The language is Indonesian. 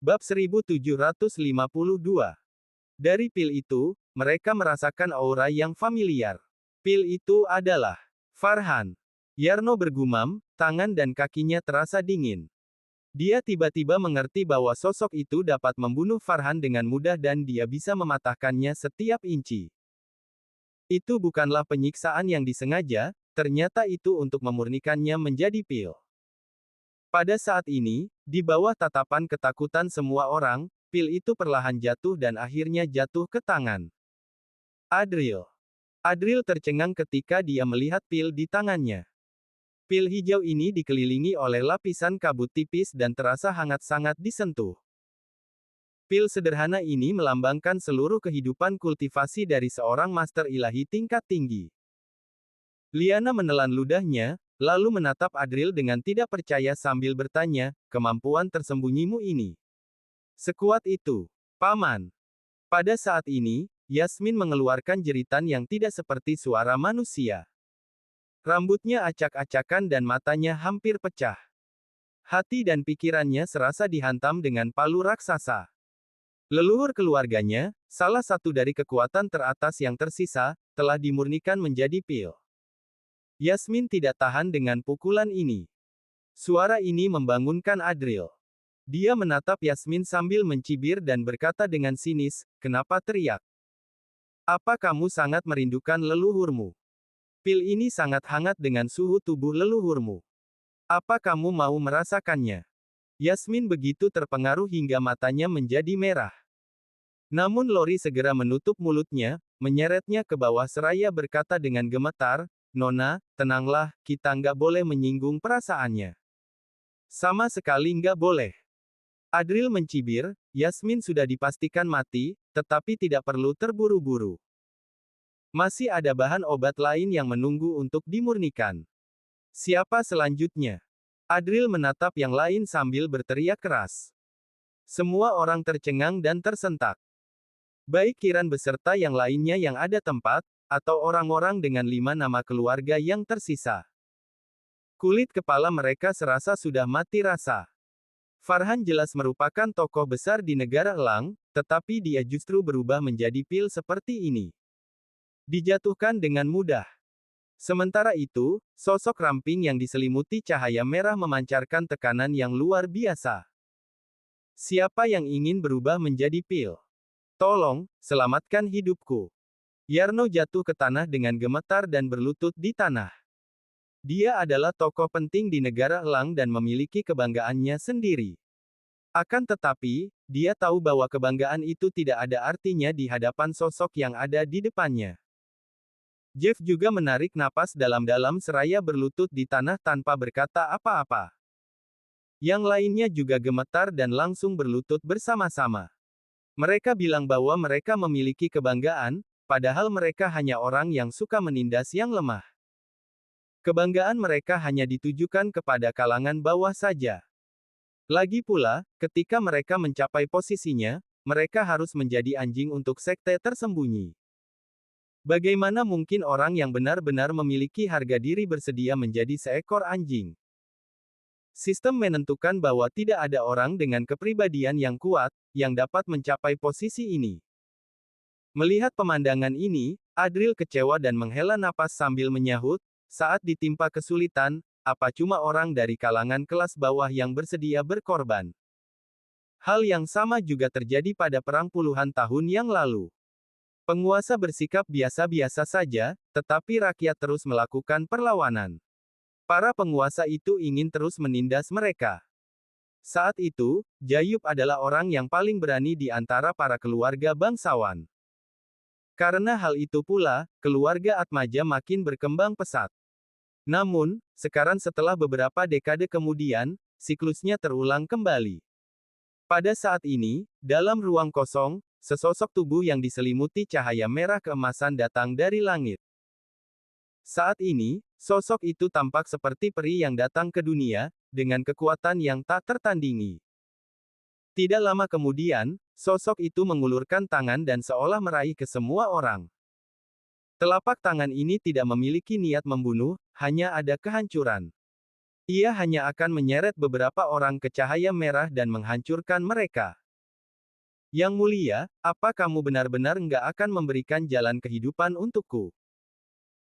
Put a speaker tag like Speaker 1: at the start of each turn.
Speaker 1: Bab 1752. Dari pil itu, mereka merasakan aura yang familiar. Pil itu adalah Farhan. Yarno bergumam, tangan dan kakinya terasa dingin. Dia tiba-tiba mengerti bahwa sosok itu dapat membunuh Farhan dengan mudah dan dia bisa mematahkannya setiap inci. Itu bukanlah penyiksaan yang disengaja, ternyata itu untuk memurnikannya menjadi pil. Pada saat ini, di bawah tatapan ketakutan semua orang, pil itu perlahan jatuh dan akhirnya jatuh ke tangan Adril. Adril tercengang ketika dia melihat pil di tangannya. Pil hijau ini dikelilingi oleh lapisan kabut tipis dan terasa hangat-sangat disentuh. Pil sederhana ini melambangkan seluruh kehidupan kultivasi dari seorang master ilahi tingkat tinggi. Liana menelan ludahnya, lalu menatap Adril dengan tidak percaya sambil bertanya, kemampuan tersembunyimu ini sekuat itu, Paman. Pada saat ini, Yasmin mengeluarkan jeritan yang tidak seperti suara manusia. Rambutnya acak-acakan dan matanya hampir pecah. Hati dan pikirannya serasa dihantam dengan palu raksasa. Leluhur keluarganya, salah satu dari kekuatan teratas yang tersisa, telah dimurnikan menjadi pil. Yasmin tidak tahan dengan pukulan ini. Suara ini membangunkan Adril. Dia menatap Yasmin sambil mencibir dan berkata dengan sinis, "Kenapa teriak? Apa kamu sangat merindukan leluhurmu? Pil ini sangat hangat dengan suhu tubuh leluhurmu. Apa kamu mau merasakannya?" Yasmin begitu terpengaruh hingga matanya menjadi merah. Namun Lori segera menutup mulutnya, menyeretnya ke bawah seraya berkata dengan gemetar, "Nona, tenanglah, kita nggak boleh menyinggung perasaannya. Sama sekali nggak boleh." Adril mencibir, Yasmin sudah dipastikan mati, tetapi tidak perlu terburu-buru. Masih ada bahan obat lain yang menunggu untuk dimurnikan. Siapa selanjutnya? Adril menatap yang lain sambil berteriak keras. Semua orang tercengang dan tersentak. Baik Kiran beserta yang lainnya yang ada tempat, atau orang-orang dengan 5 nama keluarga yang tersisa. Kulit kepala mereka serasa sudah mati rasa. Farhan jelas merupakan tokoh besar di negara Elang, tetapi dia justru berubah menjadi pil seperti ini. Dijatuhkan dengan mudah. Sementara itu, sosok ramping yang diselimuti cahaya merah memancarkan tekanan yang luar biasa. Siapa yang ingin berubah menjadi pil? Tolong, selamatkan hidupku. Yarno jatuh ke tanah dengan gemetar dan berlutut di tanah. Dia adalah tokoh penting di negara Elang dan memiliki kebanggaannya sendiri. Akan tetapi, dia tahu bahwa kebanggaan itu tidak ada artinya di hadapan sosok yang ada di depannya. Jeff juga menarik napas dalam-dalam seraya berlutut di tanah tanpa berkata apa-apa. Yang lainnya juga gemetar dan langsung berlutut bersama-sama. Mereka bilang bahwa mereka memiliki kebanggaan, padahal mereka hanya orang yang suka menindas yang lemah. Kebanggaan mereka hanya ditujukan kepada kalangan bawah saja. Lagi pula, ketika mereka mencapai posisinya, mereka harus menjadi anjing untuk sekte tersembunyi. Bagaimana mungkin orang yang benar-benar memiliki harga diri bersedia menjadi seekor anjing? Sistem menentukan bahwa tidak ada orang dengan kepribadian yang kuat, yang dapat mencapai posisi ini. Melihat pemandangan ini, Adril kecewa dan menghela napas sambil menyahut, saat ditimpa kesulitan, apa cuma orang dari kalangan kelas bawah yang bersedia berkorban? Hal yang sama juga terjadi pada perang puluhan tahun yang lalu. Penguasa bersikap biasa-biasa saja, tetapi rakyat terus melakukan perlawanan. Para penguasa itu ingin terus menindas mereka. Saat itu, Jayub adalah orang yang paling berani di antara para keluarga bangsawan. Karena hal itu pula, keluarga Atmaja makin berkembang pesat. Namun, sekarang setelah beberapa dekade kemudian, siklusnya terulang kembali. Pada saat ini, dalam ruang kosong, sesosok tubuh yang diselimuti cahaya merah keemasan datang dari langit. Saat ini, sosok itu tampak seperti peri yang datang ke dunia, dengan kekuatan yang tak tertandingi. Tidak lama kemudian, sosok itu mengulurkan tangan dan seolah meraih ke semua orang. Telapak tangan ini tidak memiliki niat membunuh, hanya ada kehancuran. Ia hanya akan menyeret beberapa orang ke cahaya merah dan menghancurkan mereka. Yang mulia, apa kamu benar-benar nggak akan memberikan jalan kehidupan untukku?